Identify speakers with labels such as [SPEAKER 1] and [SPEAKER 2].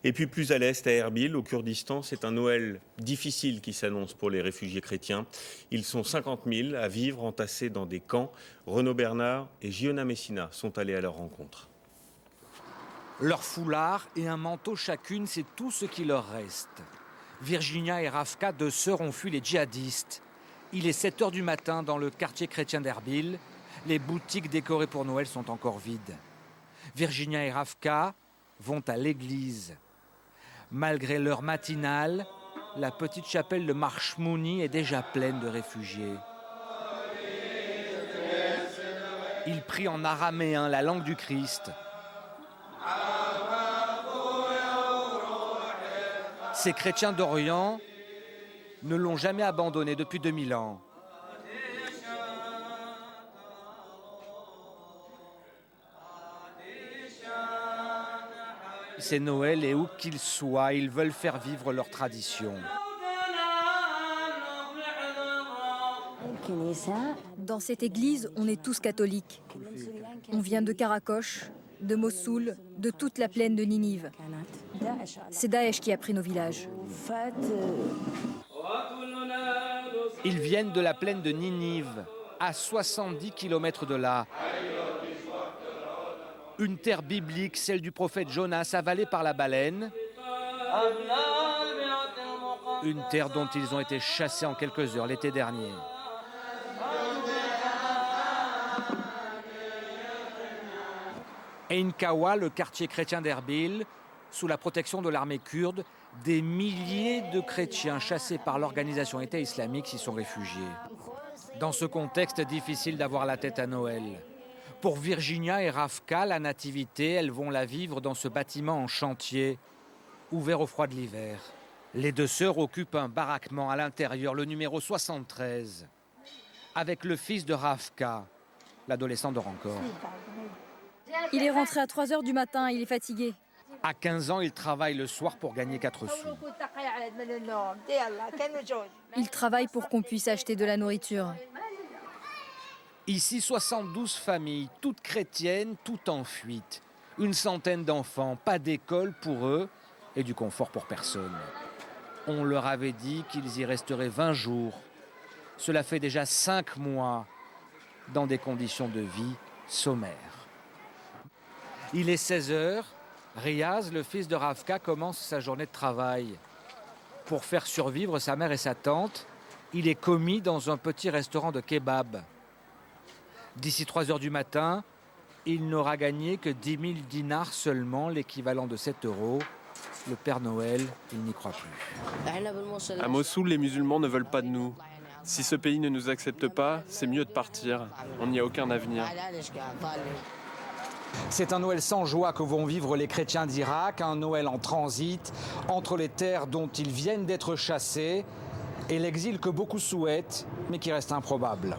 [SPEAKER 1] Et puis plus à l'est, à Erbil, au Kurdistan, c'est un Noël difficile qui s'annonce pour les réfugiés chrétiens. Ils sont 50 000 à vivre entassés dans des camps. Renaud Bernard et Giona Messina sont allés à leur rencontre.
[SPEAKER 2] Leur foulard et un manteau chacune, c'est tout ce qui leur reste. Virginia et Rafka, deux sœurs, ont fui les djihadistes. Il est 7 h du matin dans le quartier chrétien d'Erbil. Les boutiques décorées pour Noël sont encore vides. Virginia et Rafka vont à l'église. Malgré l'heure matinale, la petite chapelle de Marchmouni est déjà pleine de réfugiés. Ils prient en araméen, la langue du Christ. Ces chrétiens d'Orient ne l'ont jamais abandonné depuis 2000 ans. C'est Noël et où qu'ils soient, ils veulent faire vivre leur tradition.
[SPEAKER 3] Dans cette église, on est tous catholiques. On vient de Karakosh, de Mossoul, de toute la plaine de Ninive. C'est Daesh qui a pris nos villages.
[SPEAKER 2] Ils viennent de la plaine de Ninive, à 70 km de là. Une terre biblique, celle du prophète Jonas, avalée par la baleine. Une terre dont ils ont été chassés en quelques heures l'été dernier. Ein Kawa, le quartier chrétien d'Erbil, sous la protection de l'armée kurde, des milliers de chrétiens chassés par l'organisation État islamique s'y sont réfugiés. Dans ce contexte, difficile d'avoir la tête à Noël. Pour Virginia et Rafka, la nativité, elles vont la vivre dans ce bâtiment en chantier, ouvert au froid de l'hiver. Les deux sœurs occupent un baraquement à l'intérieur, le numéro 73, avec le fils de Rafka. L'adolescent dort encore.
[SPEAKER 3] Il est rentré à 3 h du matin, il est fatigué.
[SPEAKER 2] À 15 ans, il travaille le soir pour gagner 4 sous.
[SPEAKER 3] Il travaille pour qu'on puisse acheter de la nourriture.
[SPEAKER 2] Ici, 72 familles, toutes chrétiennes, toutes en fuite. Une centaine d'enfants, pas d'école pour eux et du confort pour personne. On leur avait dit qu'ils y resteraient 20 jours. Cela fait déjà 5 mois dans des conditions de vie sommaires. Il est 16 h. Riaz, le fils de Rafka, commence sa journée de travail. Pour faire survivre sa mère et sa tante, il est commis dans un petit restaurant de kebab. D'ici 3 h du matin, il n'aura gagné que 10 000 dinars seulement, l'équivalent de 7 €. Le Père Noël, il n'y croit plus.
[SPEAKER 4] À Mossoul, les musulmans ne veulent pas de nous. Si ce pays ne nous accepte pas, c'est mieux de partir. On n'y a aucun avenir.
[SPEAKER 2] C'est un Noël sans joie que vont vivre les chrétiens d'Irak, un Noël en transit, entre les terres dont ils viennent d'être chassés et l'exil que beaucoup souhaitent, mais qui reste improbable.